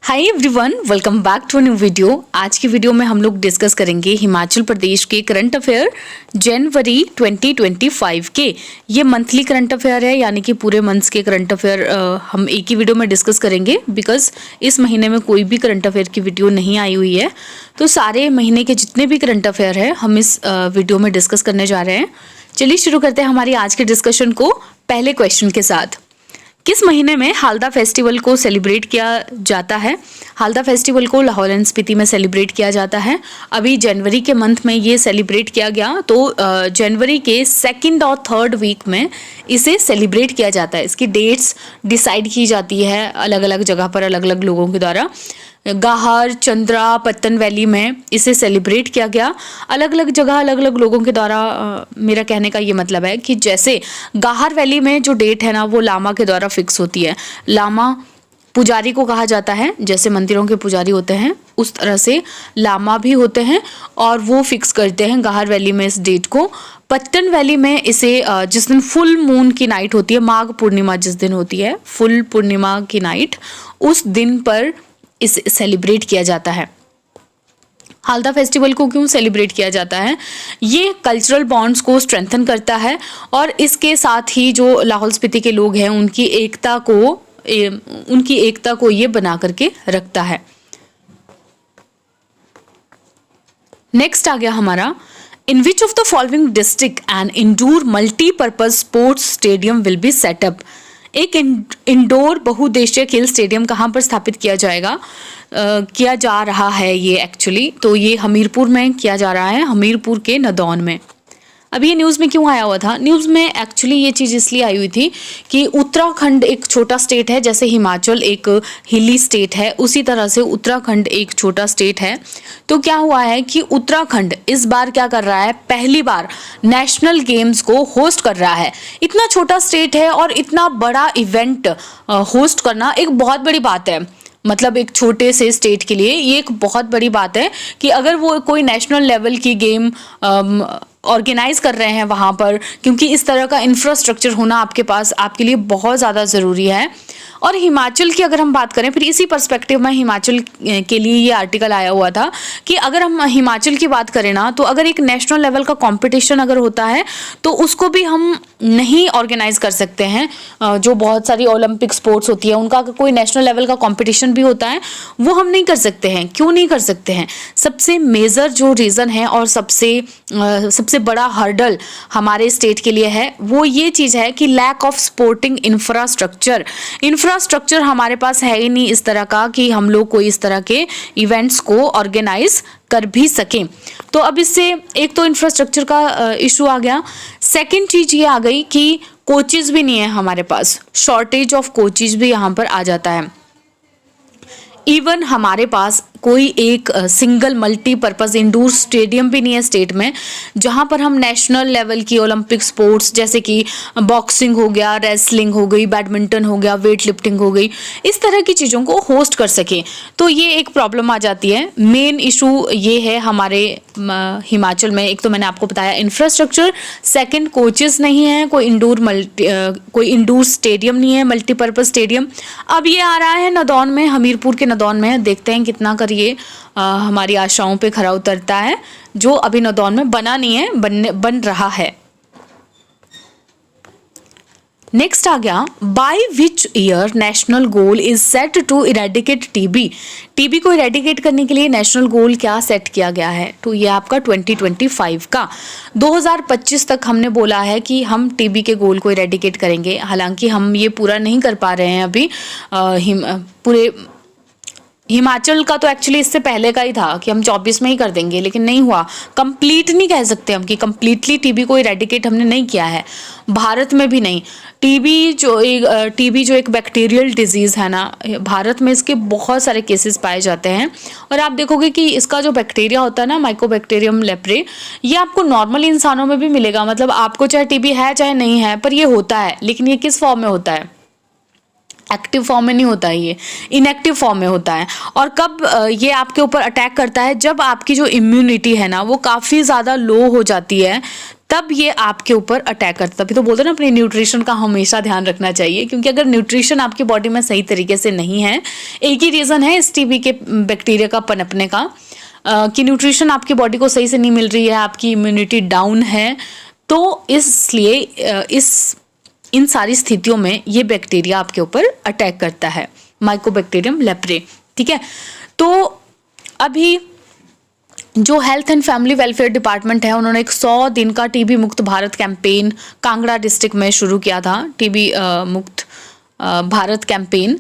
Hi everyone, welcome back to new video. आज की video में हम लोग डिस्कस करेंगे हिमाचल प्रदेश के करंट अफेयर जनवरी 2025 के। ये मंथली करंट अफेयर है, यानी कि पूरे मंथ्स के करंट अफेयर हम एक ही वीडियो में डिस्कस करेंगे बिकॉज इस महीने में कोई भी करंट अफेयर की वीडियो नहीं आई हुई है। तो सारे महीने के जितने भी करंट अफेयर है हम इस वीडियो में डिस्कस करने जा रहे हैं। चलिए शुरू करते हैं हमारी आज के डिस्कशन को पहले क्वेश्चन के साथ। किस महीने में हालदा फेस्टिवल को सेलिब्रेट किया जाता है? हालदा फेस्टिवल को लाहौल एंड स्पीति में सेलिब्रेट किया जाता है। अभी जनवरी के मंथ में ये सेलिब्रेट किया गया, तो जनवरी के 2nd और 3rd वीक में इसे सेलिब्रेट किया जाता है। इसकी डेट्स डिसाइड की जाती है अलग अलग जगह पर अलग अलग लोगों के द्वारा। गाहर, चंद्रा, पत्तन वैली में इसे सेलिब्रेट किया गया अलग अलग जगह अलग अलग लोगों के द्वारा। मेरा कहने का ये मतलब है कि जैसे गाहर वैली में जो डेट है ना वो लामा के द्वारा फिक्स होती है। लामा पुजारी को कहा जाता है, जैसे मंदिरों के पुजारी होते हैं उस तरह से लामा भी होते हैं और वो फिक्स करते हैं गाहर वैली में इस डेट को। पत्तन वैली में इसे जिस दिन फुल मून की नाइट होती है, माघ पूर्णिमा जिस दिन होती है, फुल पूर्णिमा की नाइट, उस दिन पर इसे सेलिब्रेट किया जाता है। हालदा फेस्टिवल को क्यों सेलिब्रेट किया जाता है? ये कल्चरल बॉन्ड्स को स्ट्रेंथन करता है और इसके साथ ही जो लाहौल स्पीति के लोग हैं उनकी एकता को ये बना करके रखता है। नेक्स्ट आ गया हमारा, in which of the following district and indoor multipurpose sports stadium will be set up? एक इंडोर बहुउद्देशीय खेल स्टेडियम कहाँ पर स्थापित किया जा रहा है ये एक्चुअली, तो ये हमीरपुर में किया जा रहा है, हमीरपुर के नदौन में। अब ये न्यूज़ में क्यों आया हुआ था? न्यूज़ में एक्चुअली ये चीज़ इसलिए आई हुई थी कि उत्तराखंड एक छोटा स्टेट है, जैसे हिमाचल एक हिली स्टेट है उसी तरह से उत्तराखंड एक छोटा स्टेट है। तो क्या हुआ है कि उत्तराखंड इस बार क्या कर रहा है, पहली बार नेशनल गेम्स को होस्ट कर रहा है। इतना छोटा स्टेट है और इतना बड़ा इवेंट होस्ट करना एक बहुत बड़ी बात है। मतलब एक छोटे से स्टेट के लिए ये एक बहुत बड़ी बात है कि अगर वो कोई नेशनल लेवल की गेम ऑर्गेनाइज कर रहे हैं वहाँ पर, क्योंकि इस तरह का इंफ्रास्ट्रक्चर होना आपके पास आपके लिए बहुत ज़्यादा ज़रूरी है। और हिमाचल की अगर हम बात करें, फिर इसी पर्सपेक्टिव में हिमाचल के लिए ये आर्टिकल आया हुआ था कि अगर हम हिमाचल की बात करें ना, तो अगर एक नेशनल लेवल का कंपटीशन अगर होता है तो उसको भी हम नहीं ऑर्गेनाइज कर सकते हैं। जो बहुत सारी ओलंपिक स्पोर्ट्स होती है उनका कोई नेशनल लेवल का कंपटीशन भी होता है, वो हम नहीं कर सकते हैं। क्यों नहीं कर सकते हैं? सबसे मेजर जो रीज़न है और सबसे बड़ा हर्डल हमारे स्टेट के लिए है वो ये चीज़ है कि लैक ऑफ स्पोर्टिंग इंफ्रास्ट्रक्चर हमारे पास है ही नहीं इस तरह का कि हम लोग कोई इस तरह के इवेंट्स को ऑर्गेनाइज कर भी सकें। तो अब इससे एक तो इंफ्रास्ट्रक्चर का इशू आ गया। सेकंड चीज़ ये आ गई कि कोचेज़ भी नहीं है हमारे पास, शॉर्टेज ऑफ कोचेज़ भी यहाँ पर आ जाता है। इवन हमारे पास कोई एक सिंगल मल्टीपर्पज़ इंडोर स्टेडियम भी नहीं है स्टेट में, जहाँ पर हम नेशनल लेवल की ओलंपिक स्पोर्ट्स जैसे कि बॉक्सिंग हो गया, रेसलिंग हो गई, बैडमिंटन हो गया, वेट लिफ्टिंग हो गई, इस तरह की चीज़ों को होस्ट कर सकें। तो ये एक प्रॉब्लम आ जाती है। मेन इशू ये है हमारे हिमाचल में, एक तो मैंने आपको बताया इंफ्रास्ट्रक्चर, सेकेंड कोचेस नहीं है, कोई इंडोर स्टेडियम नहीं है, मल्टीपर्पज़ स्टेडियम। अब ये आ रहा है नदौन में, हमीरपुर के नदौन में। देखते हैं कितना कर ये हमारी आशाओं पे खरा उतरता है, जो अभी नदौन में बना नहीं है, बन रहा है। नेक्स्ट आ गया, by which year national goal is set to eradicate TB? TB को इरेडिकेट करने के लिए नेशनल गोल क्या सेट किया गया है? तो ये आपका 2025 का 2025 तक हमने बोला है कि हम टीबी के गोल को इरेडिकेट करेंगे। हालांकि हम ये पूरा नहीं कर पा रहे हैं अभी। पूरे हिमाचल का तो एक्चुअली इससे पहले का ही था कि हम 24 में ही कर देंगे, लेकिन नहीं हुआ। कंप्लीट नहीं कह सकते हम कि कंप्लीटली टीबी को इरेडिकेट हमने नहीं किया है, भारत में भी नहीं। टीबी जो एक बैक्टीरियल डिजीज़ है ना, भारत में इसके बहुत सारे केसेस पाए जाते हैं। और आप देखोगे कि इसका जो बैक्टीरिया होता है ना, माइकोबैक्टीरियम लेप्रे, ये आपको नॉर्मल इंसानों में भी मिलेगा। मतलब आपको चाहे टीबी है चाहे नहीं है, पर ये होता है। लेकिन ये किस फॉर्म में होता है? एक्टिव फॉर्म में नहीं होता है, ये इनएक्टिव फॉर्म में होता है। और कब ये आपके ऊपर अटैक करता है? जब आपकी जो इम्यूनिटी है ना वो काफ़ी ज़्यादा लो हो जाती है, तब ये आपके ऊपर अटैक करता है। तभी तो बोलते हैं ना, अपने न्यूट्रिशन का हमेशा ध्यान रखना चाहिए, क्योंकि अगर न्यूट्रिशन आपकी बॉडी में सही तरीके से नहीं है, एक ही रीज़न है इस टीबी के बैक्टीरिया का पनपने का, कि न्यूट्रिशन आपकी बॉडी को सही से नहीं मिल रही है, आपकी इम्यूनिटी डाउन है, तो इसलिए इन सारी स्थितियों में ये बैक्टीरिया आपके ऊपर अटैक करता है, माइकोबैक्टीरियम लेप्रे। ठीक है, तो अभी जो health and family welfare department है, उन्होंने एक 100 दिन का टीबी मुक्त भारत कैंपेन कांगड़ा डिस्ट्रिक्ट में शुरू किया था। टीबी मुक्त भारत कैंपेन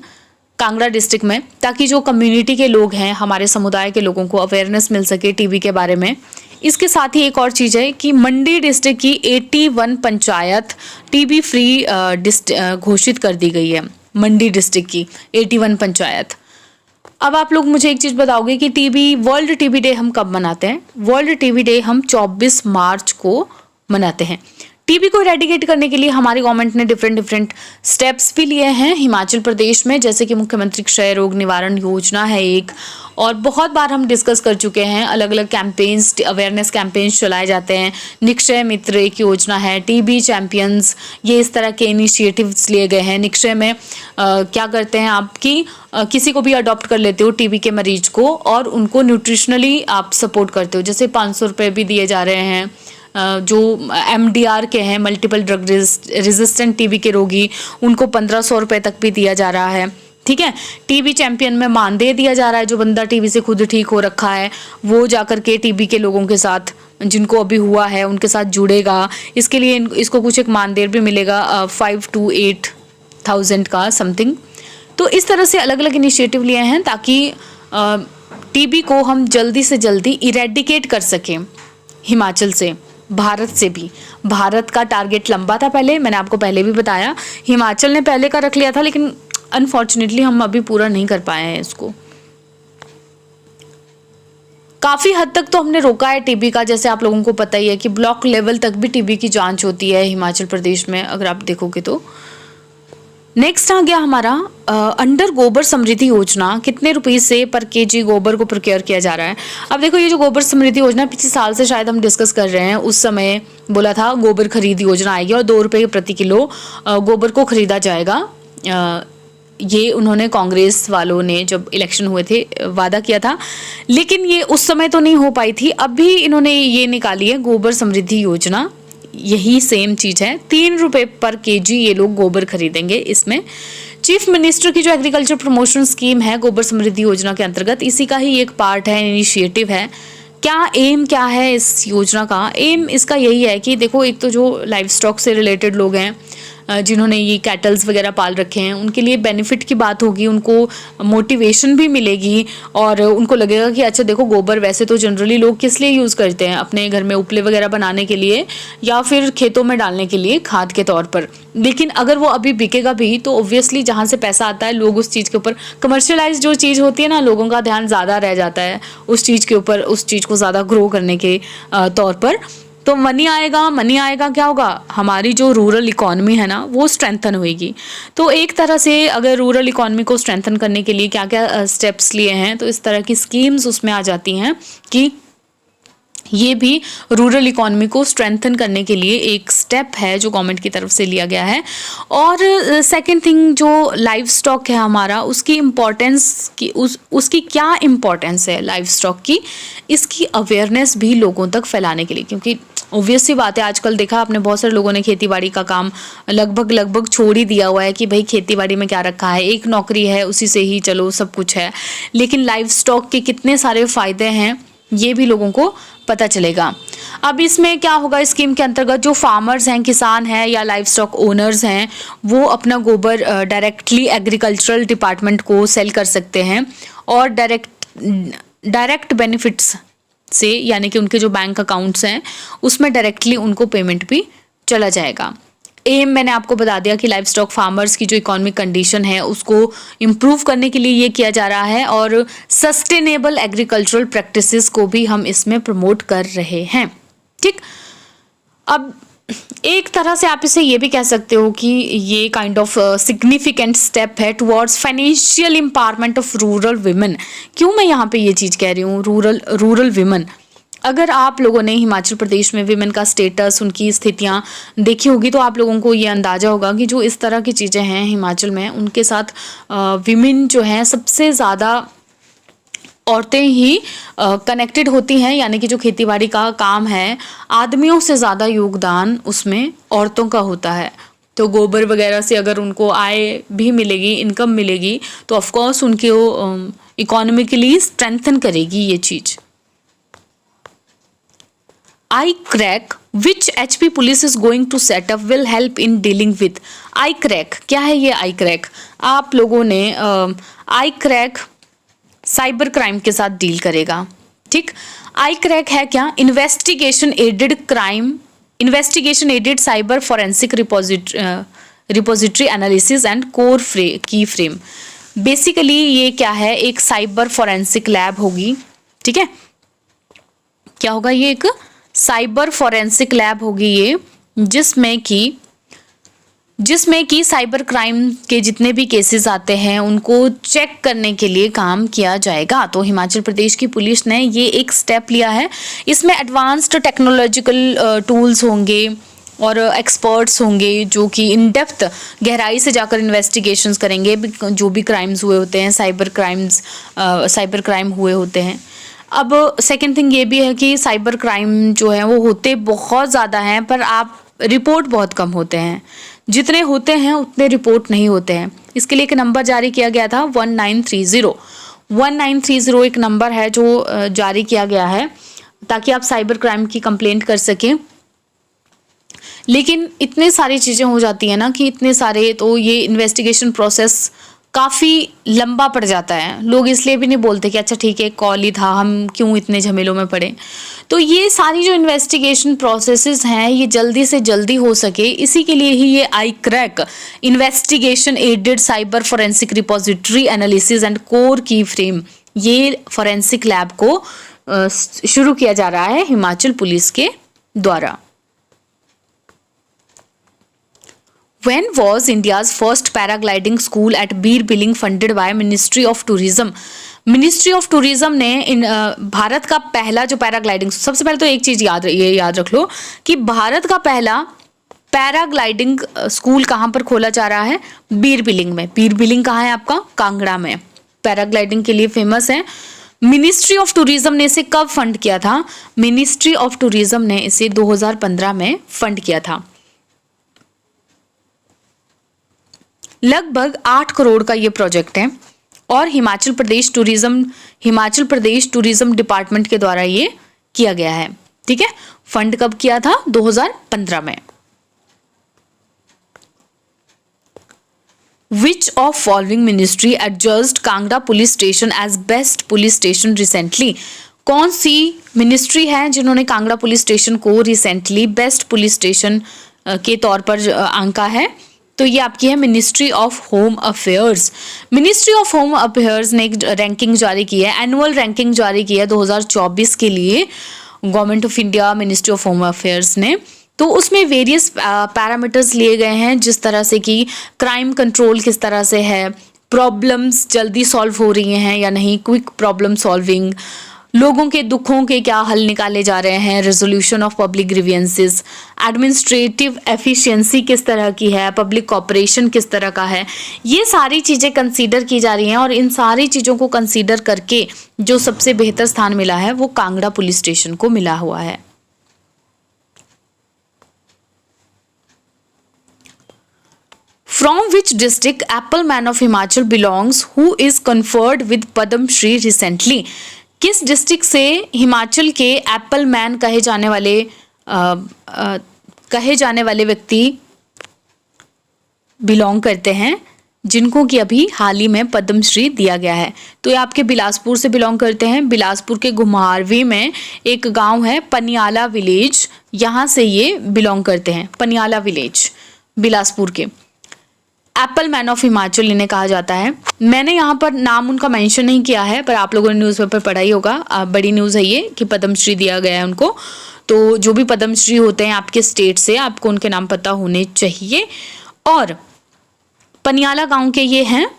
कांगड़ा डिस्ट्रिक्ट में, ताकि जो कम्युनिटी के लोग हैं, हमारे समुदाय के लोगों को अवेयरनेस मिल सके टीबी के बारे में। इसके साथ ही एक और चीज़ है कि मंडी डिस्ट्रिक्ट की 81 पंचायत टीबी फ्री घोषित कर दी गई है। मंडी डिस्ट्रिक्ट की 81 पंचायत। अब आप लोग मुझे एक चीज़ बताओगे कि वर्ल्ड टीबी डे हम कब मनाते हैं? वर्ल्ड टीबी डे हम 24 मार्च को मनाते हैं। टीबी को इरेडिकेट करने के लिए हमारी गवर्नमेंट ने डिफरेंट स्टेप्स भी लिए हैं हिमाचल प्रदेश में, जैसे कि मुख्यमंत्री क्षय रोग निवारण योजना है एक, और बहुत बार हम डिस्कस कर चुके हैं, अलग अलग कैंपेन्स, अवेयरनेस कैंपेन्स चलाए जाते हैं। निक्षय मित्र एक योजना है, टीबी चैंपियंस, ये इस तरह के इनिशिएटिव्स लिए गए हैं। निक्षय में क्या करते हैं, आपकी किसी को भी अडॉप्ट कर लेते हो टीबी के मरीज को, और उनको न्यूट्रिशनली आप सपोर्ट करते हो। जैसे 500 रुपये भी दिए जा रहे हैं। जो MDR के हैं, मल्टीपल ड्रग रेजिस्टेंट टीबी के रोगी, उनको 1500 रुपये तक भी दिया जा रहा है। ठीक है, टीबी चैंपियन में मानदेय दिया जा रहा है। जो बंदा टीबी से खुद ठीक हो रखा है, वो जाकर के टीबी के लोगों के साथ, जिनको अभी हुआ है, उनके साथ जुड़ेगा। इसके लिए इसको कुछ एक मानदेय भी मिलेगा, 5 to 8,000 का समथिंग। तो इस तरह से अलग अलग इनिशिएटिव लिए हैं, ताकि टीबी को हम जल्दी से जल्दी इरेडिकेट कर सकें हिमाचल से, भारत से भी। भारत का टारगेट लंबा था पहले, मैंने आपको पहले भी बताया। हिमाचल ने पहले का रख लिया था, लेकिन अनफॉर्चुनेटली हम अभी पूरा नहीं कर पाए हैं इसको। काफ़ी हद तक तो हमने रोका है टीबी का। जैसे आप लोगों को पता ही है कि ब्लॉक लेवल तक भी टीबी की जांच होती है हिमाचल प्रदेश में, अगर आप देखोगे तो। नेक्स्ट आ गया हमारा अंडर गोबर समृद्धि योजना, कितने रुपये से पर केजी गोबर को प्रोक्योर किया जा रहा है। अब देखो, ये जो गोबर समृद्धि योजना पिछले साल से शायद हम डिस्कस कर रहे हैं, उस समय बोला था गोबर खरीद योजना आएगी और 2 रुपये प्रति किलो गोबर को खरीदा जाएगा। ये उन्होंने, कांग्रेस वालों ने जब इलेक्शन हुए थे, वादा किया था, लेकिन ये उस समय तो नहीं हो पाई थी। अभी इन्होंने ये निकाली है गोबर समृद्धि योजना, यही सेम चीज़ है। 3 रुपये पर केजी ये लोग गोबर खरीदेंगे। इसमें चीफ मिनिस्टर की जो एग्रीकल्चर प्रमोशन स्कीम है गोबर समृद्धि योजना के अंतर्गत, इसी का ही एक पार्ट है, इनिशिएटिव है। क्या एम क्या है इस योजना का? एम इसका यही है कि देखो, एक तो जो लाइव स्टॉक से रिलेटेड लोग हैं, जिन्होंने ये कैटल्स वगैरह पाल रखे हैं, उनके लिए बेनिफिट की बात होगी, उनको मोटिवेशन भी मिलेगी, और उनको लगेगा कि अच्छा देखो, गोबर वैसे तो जनरली लोग किस लिए यूज़ करते हैं, अपने घर में उपले वगैरह बनाने के लिए, या फिर खेतों में डालने के लिए खाद के तौर पर। लेकिन अगर वो अभी बिकेगा भी, तो ऑब्वियसली जहाँ से पैसा आता है, लोग उस चीज़ के ऊपर, कमर्शियलाइज जो चीज़ होती है ना, लोगों का ध्यान ज़्यादा रह जाता है उस चीज़ के ऊपर, उस चीज़ को ज़्यादा ग्रो करने के तौर पर। तो मनी आएगा, क्या होगा, हमारी जो रूरल इकॉनमी है ना, वो स्ट्रेंथन होएगी। तो एक तरह से अगर रूरल इकॉनमी को स्ट्रेंथन करने के लिए क्या क्या स्टेप्स लिए हैं, तो इस तरह की स्कीम्स उसमें आ जाती हैं कि ये भी रूरल इकॉनमी को स्ट्रेंथन करने के लिए एक स्टेप है जो गवर्नमेंट की तरफ से लिया गया है। और सेकंड थिंग, जो लाइव स्टॉक है हमारा, उसकी इम्पोर्टेंस की, उसकी क्या इम्पोर्टेंस है लाइव स्टॉक की, इसकी अवेयरनेस भी लोगों तक फैलाने के लिए। क्योंकि ऑब्वियस सी बात है, आजकल देखा आपने, बहुत सारे लोगों ने खेती का काम लगभग छोड़ ही दिया हुआ है कि भाई खेती में क्या रखा है, एक नौकरी है, उसी से ही चलो सब कुछ है। लेकिन लाइव स्टॉक के कितने सारे फ़ायदे हैं, ये भी लोगों को पता चलेगा। अब इसमें क्या होगा, स्कीम के अंतर्गत जो फार्मर्स हैं, किसान हैं या लाइव स्टॉक ओनर्स हैं, वो अपना गोबर डायरेक्टली एग्रीकल्चरल डिपार्टमेंट को सेल कर सकते हैं, और डायरेक्ट बेनिफिट्स से, यानी कि उनके जो बैंक अकाउंट्स हैं उसमें डायरेक्टली उनको पेमेंट भी चला जाएगा। एम मैंने आपको बता दिया कि लाइव स्टॉक फार्मर्स की जो इकोनॉमिक कंडीशन है उसको इम्प्रूव करने के लिए ये किया जा रहा है, और सस्टेनेबल एग्रीकल्चरल प्रैक्टिसेस को भी हम इसमें प्रमोट कर रहे हैं। ठीक, अब एक तरह से आप इसे ये भी कह सकते हो कि ये काइंड ऑफ सिग्निफिकेंट स्टेप है towards financial empowerment of rural women. क्यों मैं यहाँ पे ये चीज़ कह रही हूँ, रूरल विमेन? अगर आप लोगों ने हिमाचल प्रदेश में विमेन का स्टेटस, उनकी स्थितियां देखी होगी तो आप लोगों को ये अंदाज़ा होगा कि जो इस तरह की चीज़ें हैं हिमाचल में, उनके साथ विमेन जो हैं सबसे ज़्यादा औरतें ही कनेक्टेड होती हैं, यानी कि जो खेतीबाड़ी का काम है आदमियों से ज़्यादा योगदान उसमें औरतों का होता है। तो गोबर वगैरह से अगर उनको आय भी मिलेगी, इनकम मिलेगी, तो ऑफकोर्स उनके इकोनॉमिकली स्ट्रेंथन करेगी ये चीज़। I crack which HP police is going to set up will help in dealing with. I crack क्या है ये? आई क्रैक आप लोगों ने आई क्रैक साइबर क्राइम के साथ डील करेगा, ठीक। आई क्रैक है क्या? Investigation aided cyber forensic repository analysis and core key frame. Basically ये क्या है? एक साइबर फॉरेंसिक लैब होगी, ठीक है। क्या होगा? ये एक साइबर फॉरेंसिक लैब होगी ये, जिसमें कि साइबर क्राइम के जितने भी केसेस आते हैं उनको चेक करने के लिए काम किया जाएगा। तो हिमाचल प्रदेश की पुलिस ने ये एक स्टेप लिया है। इसमें एडवांस्ड टेक्नोलॉजिकल टूल्स होंगे और एक्सपर्ट्स होंगे जो कि इन डेप्थ गहराई से जाकर इन्वेस्टिगेशंस करेंगे जो भी क्राइम्स हुए होते हैं, साइबर क्राइम हुए होते हैं। अब सेकेंड थिंग ये भी है कि साइबर क्राइम जो है वो होते बहुत ज़्यादा हैं, पर आप रिपोर्ट बहुत कम होते हैं। जितने होते हैं उतने रिपोर्ट नहीं होते हैं। इसके लिए एक नंबर जारी किया गया था 1930 एक नंबर है जो जारी किया गया है ताकि आप साइबर क्राइम की कंप्लेंट कर सकें। लेकिन इतने सारी चीज़ें हो जाती हैं ना कि इतने सारे, तो ये इन्वेस्टिगेशन प्रोसेस काफ़ी लंबा पड़ जाता है। लोग इसलिए भी नहीं बोलते कि अच्छा ठीक है कॉल ही था, हम क्यों इतने झमेलों में पड़े। तो ये सारी जो इन्वेस्टिगेशन प्रोसेसेस हैं ये जल्दी से जल्दी हो सके, इसी के लिए ही ये I crack investigation aided cyber forensic repository analysis and core key frame, ये फॉरेंसिक लैब को शुरू किया जा रहा है हिमाचल पुलिस के द्वारा। When was India's first paragliding school at Bir Billing funded by Ministry of Tourism? Ministry of tourism ने भारत का पहला जो पैराग्लाइडिंग, सबसे पहले तो एक चीज़ याद रख लो कि भारत का पहला पैराग्लाइडिंग स्कूल कहाँ पर खोला जा रहा है? बीर बिलिंग में। बीर बिलिंग कहाँ है आपका? कांगड़ा में। पैराग्लाइडिंग के लिए फेमस है। मिनिस्ट्री ऑफ टूरिज्म ने इसे कब फंड किया था? मिनिस्ट्री ऑफ टूरिज्म ने इसे 2015 में फंड किया था। लगभग 8 करोड़ का ये प्रोजेक्ट है और हिमाचल प्रदेश टूरिज्म डिपार्टमेंट के द्वारा ये किया गया है, ठीक है। फंड कब किया था? 2015 में। Which of following ministry adjudged Kangra police station as best police station recently? कौन सी मिनिस्ट्री है जिन्होंने कांगड़ा पुलिस स्टेशन को रिसेंटली बेस्ट पुलिस स्टेशन के तौर पर आंका है? तो ये आपकी है ministry of home affairs. Ministry of home affairs ने एक रैंकिंग जारी की है, एनुअल रैंकिंग जारी की है 2024 के लिए government of India, ministry of home affairs ने। तो उसमें वेरियस पैरामीटर्स लिए गए हैं, जिस तरह से कि क्राइम कंट्रोल किस तरह से है, प्रॉब्लम्स जल्दी सॉल्व हो रही हैं या नहीं, क्विक प्रॉब्लम सॉल्विंग, लोगों के दुखों के क्या हल निकाले जा रहे हैं, resolution of public grievances, administrative efficiency किस तरह की है, पब्लिक कॉपरेशन किस तरह का है, ये सारी चीज़ें कंसीडर की जा रही हैं। और इन सारी चीज़ों को कंसीडर करके जो सबसे बेहतर स्थान मिला है वो कांगड़ा पुलिस स्टेशन को मिला हुआ है। From which district Apple Man of Himachal belongs who is conferred with Padam Shri recently? किस डिस्ट्रिक्ट से हिमाचल के एप्पल मैन कहे जाने वाले व्यक्ति बिलोंग करते हैं, जिनको कि अभी हाल ही में पद्म श्री दिया गया है? तो ये आपके बिलासपुर से बिलोंग करते हैं। बिलासपुर के घुमारवी में एक गांव है पनियाला विलेज, यहाँ से ये बिलोंग करते हैं। पनियाला विलेज बिलासपुर के। एप्पल मैन ऑफ हिमाचल इन्हें कहा जाता है। मैंने यहाँ पर नाम उनका मेंशन नहीं किया है, पर आप लोगों ने न्यूज़पेपर पढ़ा ही होगा, बड़ी न्यूज़ है ये कि पद्मश्री दिया गया है उनको। तो जो भी पद्मश्री होते हैं आपके स्टेट से, आपको उनके नाम पता होने चाहिए। और पनियाला गांव के ये हैं।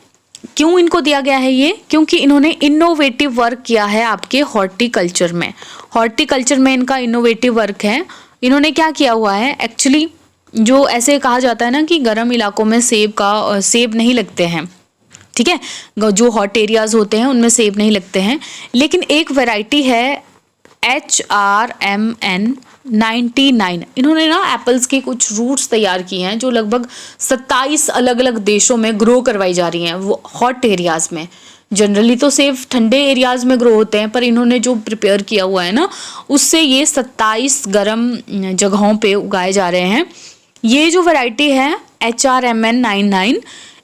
क्यों इनको दिया गया है ये? क्योंकि इन्होंने इनोवेटिव वर्क किया है आपके हॉर्टिकल्चर में। हॉर्टिकल्चर में इनका इनोवेटिव वर्क है। इन्होंने क्या किया हुआ है एक्चुअली, जो ऐसे कहा जाता है ना कि गर्म इलाकों में सेब नहीं लगते हैं, ठीक है, जो हॉट एरियाज होते हैं उनमें सेब नहीं लगते हैं, लेकिन एक वैरायटी है HRMN99। इन्होंने ना एप्पल्स के कुछ रूट्स तैयार किए हैं जो लगभग 27 अलग अलग देशों में ग्रो करवाई जा रही हैं, वो हॉट एरियाज में। जनरली तो सेब ठंडे एरियाज में ग्रो होते हैं, पर इन्होंने जो प्रिपेयर किया हुआ है ना, उससे ये 27 गर्म जगहों पे उगाए जा रहे हैं। ये जो वैरायटी है HRMN99,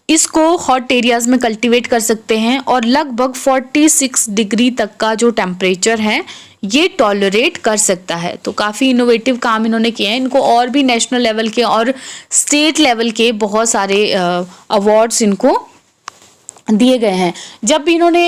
इसको हॉट एरियाज में कल्टीवेट कर सकते हैं और लगभग 46 डिग्री तक का जो टेम्परेचर है ये टॉलरेट कर सकता है। तो काफ़ी इनोवेटिव काम इन्होंने किए हैं। इनको और भी नेशनल लेवल के और स्टेट लेवल के बहुत सारे अवार्ड्स इनको दिए गए हैं। जब भी इन्होंने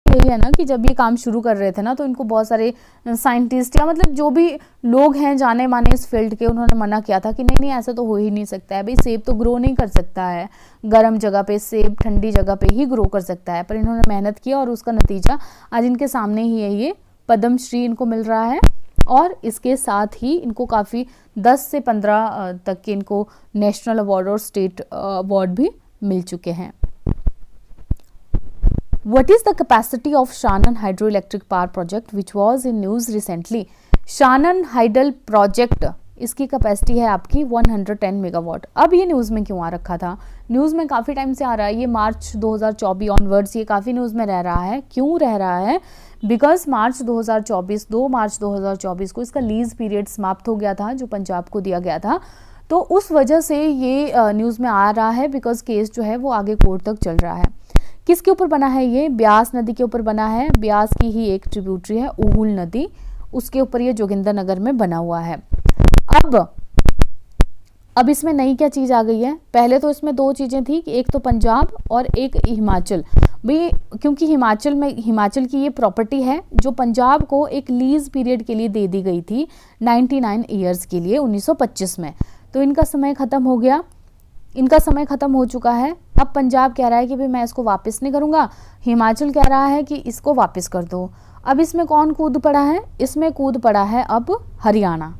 यही है ना कि जब ये काम शुरू कर रहे थे ना, तो इनको बहुत सारे साइंटिस्ट या मतलब जो भी लोग हैं जाने माने इस फील्ड के, उन्होंने मना किया था कि नहीं नहीं ऐसा तो हो ही नहीं सकता है भाई, सेब तो ग्रो नहीं कर सकता है गर्म जगह पे, सेब ठंडी जगह पे ही ग्रो कर सकता है। पर इन्होंने मेहनत की और उसका नतीजा आज इनके सामने ही है, ये पद्मश्री इनको मिल रहा है। और इसके साथ ही इनको काफ़ी 10 से 15 तक के इनको नेशनल अवार्ड और स्टेट अवार्ड भी मिल चुके हैं। What is the capacity of Shannon hydroelectric power project which was in news recently? Shannon hydel project, इसकी कैपेसिटी है आपकी 110 मेगावाट। अब ये न्यूज़ में क्यों आ रखा था? न्यूज़ में काफ़ी टाइम से आ रहा है, ये मार्च 2024 ऑनवर्ड्स ये काफ़ी न्यूज़ में रह रहा है। क्यों रह रहा है? बिकॉज 2 मार्च 2024 को इसका लीज पीरियड समाप्त हो गया था जो पंजाब को दिया गया था, तो उस वजह से ये न्यूज़ में आ रहा है। बिकॉज केस जो है वो आगे कोर्ट तक चल रहा है। किसके ऊपर बना है ये? ब्यास नदी के ऊपर बना है। ब्यास की ही एक ट्रिब्यूटरी है उहुल नदी, उसके ऊपर ये जोगिंदरनगर में बना हुआ है। अब इसमें नई क्या चीज़ आ गई है? पहले तो इसमें 2 चीज़ें थी कि एक तो पंजाब और एक हिमाचल भी, क्योंकि हिमाचल की ये प्रॉपर्टी है जो पंजाब को एक लीज पीरियड के लिए दे दी गई थी 99 ईयर्स के लिए 1925 में। तो इनका समय ख़त्म हो गया, इनका समय ख़त्म हो चुका है। अब पंजाब कह रहा है कि भाई मैं इसको वापस नहीं करूँगा, हिमाचल कह रहा है कि इसको वापस कर दो। अब इसमें कौन कूद पड़ा है? इसमें कूद पड़ा है अब हरियाणा।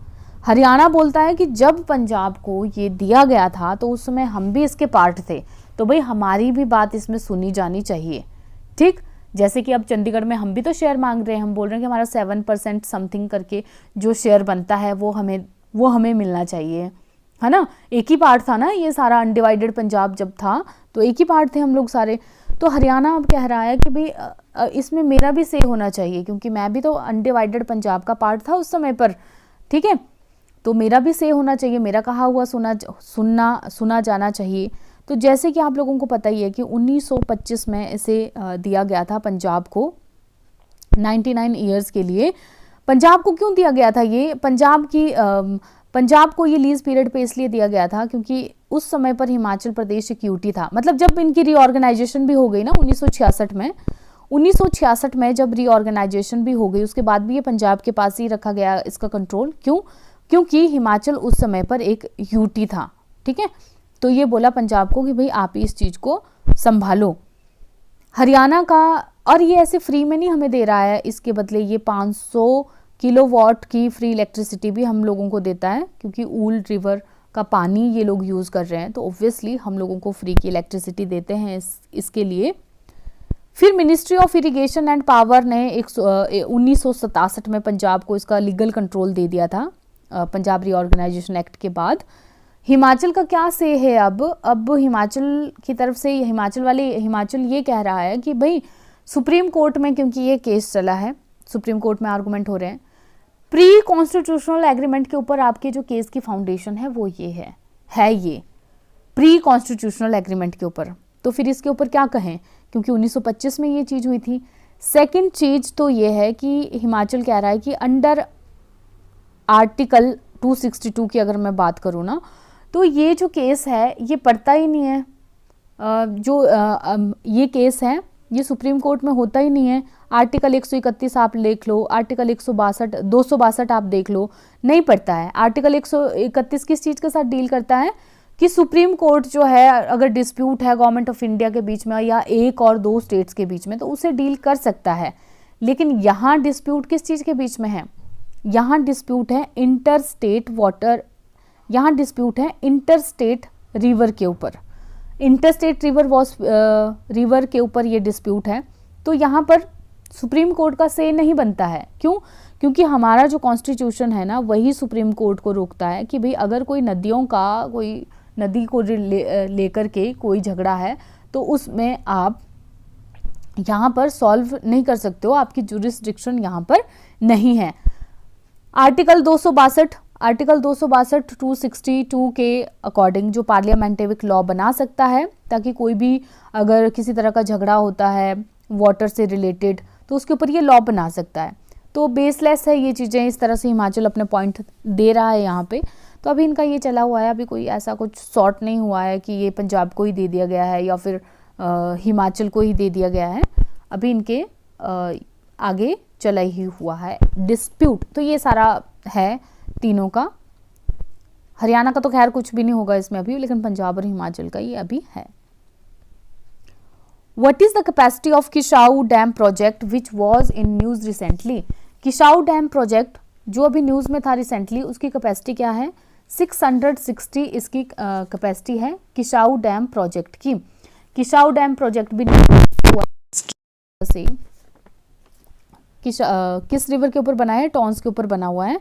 हरियाणा बोलता है कि जब पंजाब को ये दिया गया था तो उस समय हम भी इसके पार्ट थे, तो भाई हमारी भी बात इसमें सुनी जानी चाहिए। ठीक, जैसे कि अब चंडीगढ़ में हम भी तो शेयर मांग रहे हैं, हम बोल रहे हैं कि हमारा 7% समथिंग करके जो शेयर बनता है वो हमें मिलना चाहिए, है ना। एक ही पार्ट था ना ये सारा, अनडिवाइडेड पंजाब जब था तो एक ही पार्ट थे हम लोग सारे। तो हरियाणा अब कह रहा है कि भाई इसमें मेरा भी से होना चाहिए, क्योंकि मैं भी तो अनडिवाइडेड पंजाब का पार्ट था उस समय पर, ठीक है, तो मेरा भी से होना चाहिए, मेरा कहा हुआ सुना जाना चाहिए। तो जैसे कि आप लोगों को पता ही है कि 1925 में इसे दिया गया था पंजाब को 99 ईयर्स के लिए। पंजाब को क्यों दिया गया था ये? पंजाब को ये लीज पीरियड पे इसलिए दिया गया था क्योंकि उस समय पर हिमाचल प्रदेश एक यूटी था। मतलब जब इनकी रीऑर्गेनाइजेशन भी हो गई ना 1966 में जब रीऑर्गेनाइजेशन भी हो गई, उसके बाद भी ये पंजाब के पास ही रखा गया इसका कंट्रोल। क्यों? क्योंकि हिमाचल उस समय पर एक यूटी था, ठीक है। तो ये बोला पंजाब को कि भाई आप ही इस चीज़ को संभालो। हरियाणा का, और ये ऐसे फ्री में नहीं हमें दे रहा है, इसके बदले ये 500 किलोवाट की फ्री इलेक्ट्रिसिटी भी हम लोगों को देता है, क्योंकि ऊल रिवर का पानी ये लोग यूज़ कर रहे हैं, तो ऑब्वियसली हम लोगों को फ्री की इलेक्ट्रिसिटी देते हैं इसके लिए। फिर ministry of irrigation and power ने 1967 में पंजाब को इसका लीगल कंट्रोल दे दिया था पंजाब रीऑर्गेनाइजेशन एक्ट के बाद। हिमाचल का क्या से है अब हिमाचल की तरफ से हिमाचल ये कह रहा है कि भाई सुप्रीम कोर्ट में, क्योंकि ये केस चला है, सुप्रीम कोर्ट में आर्गूमेंट हो रहे हैं, प्री कॉन्स्टिट्यूशनल एग्रीमेंट के ऊपर आपके जो केस की फाउंडेशन है वो ये है ये प्री कॉन्स्टिट्यूशनल एग्रीमेंट के ऊपर। तो फिर इसके ऊपर क्या कहें, क्योंकि 1925 में ये चीज़ हुई थी। सेकंड चीज़ तो ये है कि हिमाचल कह रहा है कि अंडर आर्टिकल 262 की अगर मैं बात करूँ ना, तो ये जो केस है ये पड़ता ही नहीं है। ये केस है ये सुप्रीम कोर्ट में होता ही नहीं है। आर्टिकल 131 आप देख लो, आर्टिकल 262 आप देख लो, नहीं पड़ता है। आर्टिकल 131 किस चीज़ के साथ डील करता है कि सुप्रीम कोर्ट जो है अगर डिस्प्यूट है गवर्नमेंट ऑफ इंडिया के बीच में या एक और 2 स्टेट्स के बीच में, तो उसे डील कर सकता है। लेकिन यहाँ डिस्प्यूट किस चीज़ के बीच में है, यहाँ डिस्प्यूट है इंटरस्टेट वाटर, यहाँ डिस्प्यूट है इंटरस्टेट रिवर के ऊपर, इंटरस्टेट रिवर के ऊपर ये डिस्प्यूट है। तो यहाँ पर सुप्रीम कोर्ट का से नहीं बनता है। क्यों? क्योंकि हमारा जो कॉन्स्टिट्यूशन है ना वही सुप्रीम कोर्ट को रोकता है कि भाई अगर कोई नदियों का, कोई नदी को लेकर के कोई झगड़ा है तो उसमें आप यहाँ पर सॉल्व नहीं कर सकते हो, आपकी जुरिस्डिक्शन यहाँ पर नहीं है। आर्टिकल 262 262 के अकॉर्डिंग जो पार्लियामेंटेरिक लॉ बना सकता है, ताकि कोई भी अगर किसी तरह का झगड़ा होता है वाटर से रिलेटेड तो उसके ऊपर ये लॉ बना सकता है। तो बेसलेस है ये चीज़ें, इस तरह से हिमाचल अपने पॉइंट दे रहा है यहाँ पे। तो अभी इनका ये चला हुआ है, अभी कोई ऐसा कुछ सॉर्ट नहीं हुआ है कि ये पंजाब को ही दे दिया गया है या फिर हिमाचल को ही दे दिया गया है। अभी इनके आगे चला ही हुआ है डिस्प्यूट। तो ये सारा है तीनों का। हरियाणा का तो खैर कुछ भी नहीं होगा इसमें अभी, लेकिन पंजाब और हिमाचल का ये अभी है। What is the capacity of Kisau dam project which was in news recently? Kisau dam project जो अभी न्यूज में था रिसेंटली, उसकी कैपेसिटी क्या है? 660 इसकी कैपेसिटी है किसाऊ डैम प्रोजेक्ट की। किसाऊ डैम प्रोजेक्ट भी से किस रिवर के ऊपर बना है? टॉन्स के ऊपर बना हुआ है।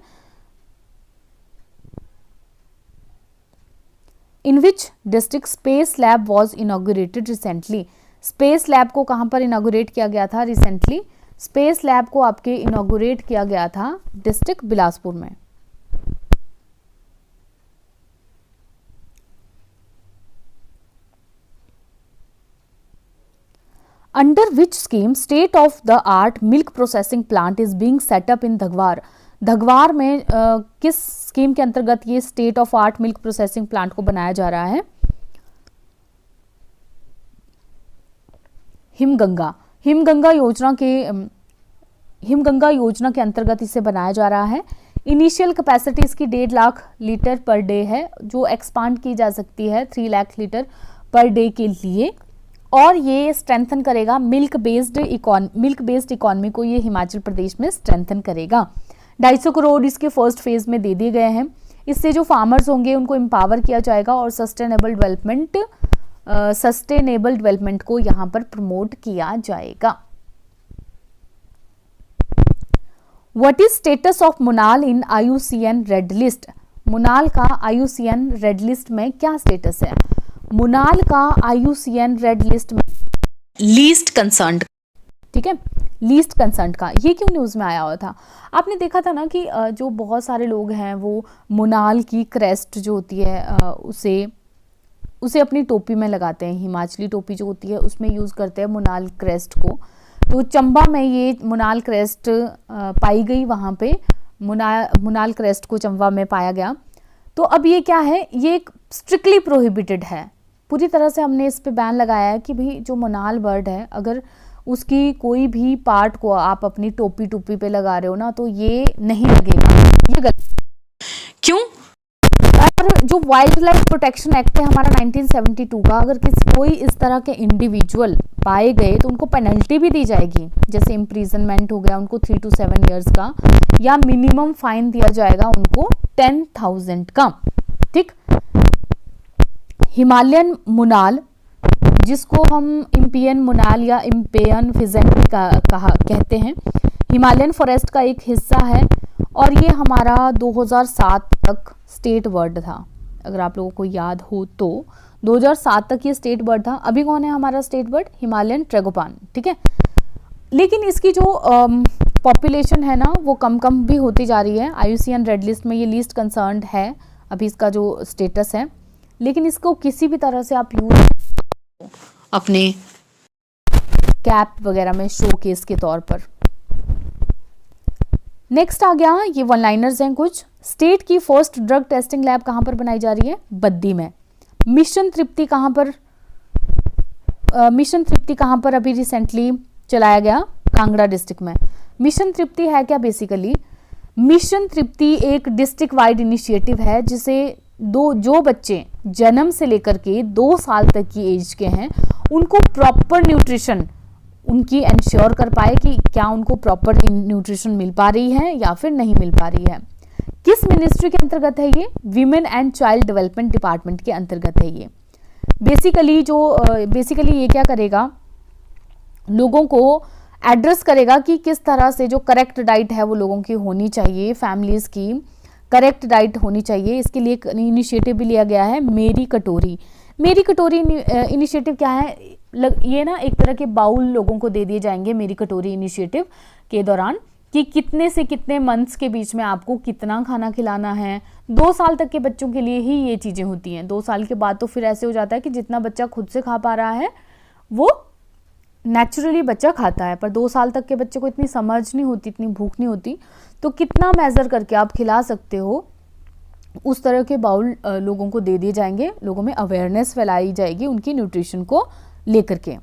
In which district space lab was inaugurated recently? Space lab को कहां पर इनॉग्रेट किया गया था रिसेंटली? स्पेस लैब को आपके इनॉग्रेट किया गया था डिस्ट्रिक्ट बिलासपुर में। Under which scheme state of the art milk processing plant is being set up in Dhagwar? Dhagwar में किस स्कीम के अंतर्गत ये state of art milk processing plant को बनाया जा रहा है? हिमगंगा योजना के अंतर्गत इसे बनाया जा रहा है। इनिशियल कैपेसिटी इसकी 1.5 लाख लीटर पर डे है, जो एक्सपांड की जा सकती है 3 लाख लीटर पर डे के लिए। और ये स्ट्रेंथन करेगा मिल्क बेस्ड इकोनॉमी को, ये हिमाचल प्रदेश में स्ट्रेंथन करेगा। 250 करोड़ इसके फर्स्ट फेज में दे दिए गए हैं। इससे जो फार्मर्स होंगे उनको एम्पावर किया जाएगा और सस्टेनेबल डेवलपमेंट को यहाँ पर प्रमोट किया जाएगा। What is status of monal in IUCN red list? मुनाल का IUCN रेड लिस्ट में क्या स्टेटस है? मुनाल का IUCN रेड लिस्ट में लीस्ट कंसर्न्ड, ठीक है, लीस्ट कंसर्न का। ये क्यों न्यूज़ में आया हुआ था? आपने देखा था ना कि जो बहुत सारे लोग हैं वो मुनाल की क्रेस्ट जो होती है उसे अपनी टोपी में लगाते हैं। हिमाचली टोपी जो होती है उसमें यूज़ करते हैं मुनाल क्रेस्ट को। तो चंबा में ये मुनाल क्रेस्ट पाई गई, वहाँ पे मुनाल क्रेस्ट को चंबा में पाया गया। तो अब ये क्या है? ये एक स्ट्रिक्टली प्रोहिबिटेड है, पूरी तरह से हमने इस पे बैन लगाया है कि भाई जो मुनाल बर्ड है अगर उसकी कोई भी पार्ट को आप अपनी टोपी पे लगा रहे हो ना तो ये नहीं लगेगा, ये गलत। क्यों? और जो वाइल्ड लाइफ प्रोटेक्शन एक्ट है हमारा 1972 का, अगर कोई इस तरह के इंडिविजुअल पाए गए तो उनको पेनल्टी भी दी जाएगी, जैसे इम्प्रिजनमेंट हो गया उनको 3 to 7 ईयर्स का, या मिनिमम फाइन दिया जाएगा उनको 10,000 का। ठीक। हिमालयन मुनाल, जिसको हम इम्पियन मुनाल या इम्पेयन फिजेंट भी कहते हैं, हिमालयन फॉरेस्ट का एक हिस्सा है और ये हमारा 2007 तक स्टेट बर्ड था। अगर आप लोगों को याद हो तो 2007 तक ये स्टेट बर्ड था। अभी कौन है हमारा स्टेट बर्ड? हिमालयन ट्रैगोपान। ठीक है, लेकिन इसकी जो पॉपुलेशन है ना वो कम भी होती जा रही है। IUCN रेड लिस्ट में ये लीस्ट कंसर्न्ड है अभी इसका जो स्टेटस है, लेकिन इसको किसी भी तरह से आप यूज अपने कैप वगैरह में शोकेस के तौर पर। नेक्स्ट आ गया, ये वन लाइनर्स हैं कुछ। स्टेट की फर्स्ट ड्रग टेस्टिंग लैब कहां पर बनाई जा रही है? बद्दी में। मिशन तृप्ति कहां पर अभी रिसेंटली चलाया गया? कांगड़ा डिस्ट्रिक्ट में। मिशन तृप्ति है क्या? बेसिकली मिशन तृप्ति एक डिस्ट्रिक्ट वाइड इनिशिएटिव है जिसे जो बच्चे जन्म से लेकर के 2 साल तक की एज के हैं उनको प्रॉपर न्यूट्रिशन, उनकी इंश्योर कर पाए कि क्या उनको प्रॉपर न्यूट्रिशन मिल पा रही है या फिर नहीं मिल पा रही है। किस मिनिस्ट्री के अंतर्गत है ये? Women and child development department के अंतर्गत है ये। बेसिकली ये क्या करेगा, लोगों को एड्रेस करेगा कि किस तरह से जो करेक्ट डाइट है वो लोगों की होनी चाहिए, फैमिलीज की करेक्ट डाइट होनी चाहिए। इसके लिए एक इनिशिएटिव भी लिया गया है, मेरी कटोरी। मेरी कटोरी इनिशिएटिव क्या है? ये ना एक तरह के बाउल लोगों को दे दिए जाएंगे मेरी कटोरी इनिशिएटिव के दौरान, कि कितने से कितने मंथ्स के बीच में आपको कितना खाना खिलाना है। 2 साल तक के बच्चों के लिए ही ये चीज़ें होती हैं। 2 साल के बाद तो फिर ऐसे हो जाता है कि जितना बच्चा खुद से खा पा रहा है वो नेचुरली बच्चा खाता है, पर 2 साल तक के बच्चे को इतनी समझ नहीं होती, इतनी भूख नहीं होती, तो कितना मेज़र करके आप खिला सकते हो, उस तरह के बाउल लोगों को दे दिए जाएंगे। लोगों में अवेयरनेस फैलाई जाएगी उनकी न्यूट्रिशन को लेकर के।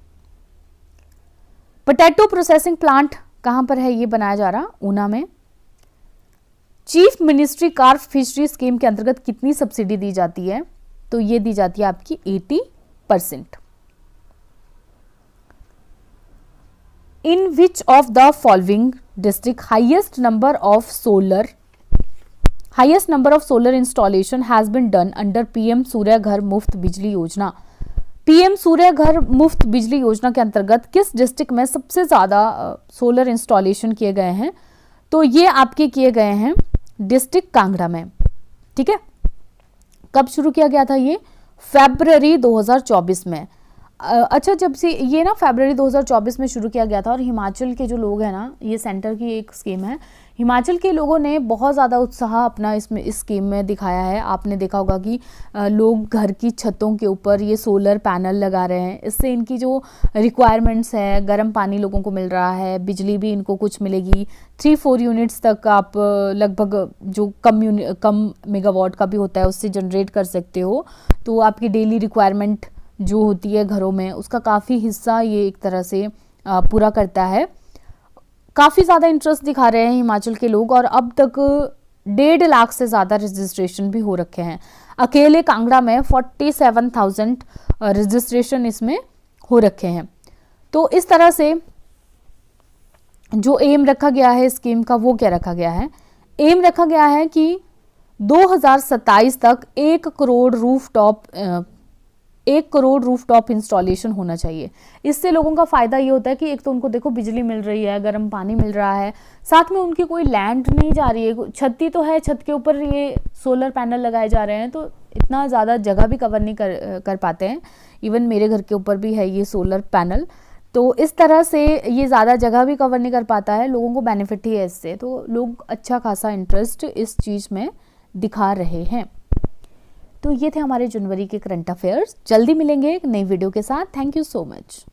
पोटैटो प्रोसेसिंग प्लांट कहाँ पर है ये बनाया जा रहा? ऊना में। Chief ministry carp fishery scheme के अंतर्गत कितनी सब्सिडी दी जाती है? तो ये दी जाती है आपकी 80%। In which of the following district highest number of solar installation has been done under PM Surya Ghar Muft बिजली योजना? पीएम सूर्य घर मुफ्त बिजली योजना के अंतर्गत किस डिस्ट्रिक्ट में सबसे ज़्यादा सोलर इंस्टॉलेशन किए गए हैं? तो ये आपके किए गए हैं डिस्ट्रिक्ट कांगड़ा में। ठीक है, कब शुरू किया गया था ये? फरवरी 2024 में। अच्छा, जब से ये ना फरवरी 2024 में शुरू किया गया था, और हिमाचल के जो लोग हैं ना, ये सेंटर की एक स्कीम है, हिमाचल के लोगों ने बहुत ज़्यादा उत्साह अपना इस स्कीम में दिखाया है। आपने देखा होगा कि लोग घर की छतों के ऊपर ये सोलर पैनल लगा रहे हैं। इससे इनकी जो रिक्वायरमेंट्स है, गर्म पानी लोगों को मिल रहा है, बिजली भी इनको कुछ मिलेगी। 3-4 यूनिट्स तक आप लगभग जो कम मेगावाट का भी होता है उससे जनरेट कर सकते हो। तो आपकी डेली रिक्वायरमेंट जो होती है घरों में, उसका काफ़ी हिस्सा ये एक तरह से पूरा करता है। काफ़ी ज़्यादा इंटरेस्ट दिखा रहे हैं हिमाचल के लोग, और अब तक 1.5 लाख से ज़्यादा रजिस्ट्रेशन भी हो रखे हैं। अकेले कांगड़ा में 47,000 रजिस्ट्रेशन इसमें हो रखे हैं। तो इस तरह से जो एम रखा गया है स्कीम का, वो क्या रखा गया है? एम रखा गया है कि 2027 तक 1 करोड़ रूफटॉप इंस्टॉलेशन होना चाहिए। इससे लोगों का फ़ायदा ये होता है कि एक तो उनको देखो बिजली मिल रही है, गर्म पानी मिल रहा है, साथ में उनकी कोई लैंड नहीं जा रही है, छत तो है, छत के ऊपर ये सोलर पैनल लगाए जा रहे हैं, तो इतना ज़्यादा जगह भी कवर नहीं कर पाते हैं। इवन मेरे घर के ऊपर भी है ये सोलर पैनल, तो इस तरह से ये ज़्यादा जगह भी कवर नहीं कर पाता है। लोगों को बेनिफिट ही है इससे, तो लोग अच्छा खासा इंटरेस्ट इस चीज़ में दिखा रहे हैं। तो ये थे हमारे जनवरी के करंट अफेयर्स। जल्दी मिलेंगे एक नई वीडियो के साथ। Thank you so much.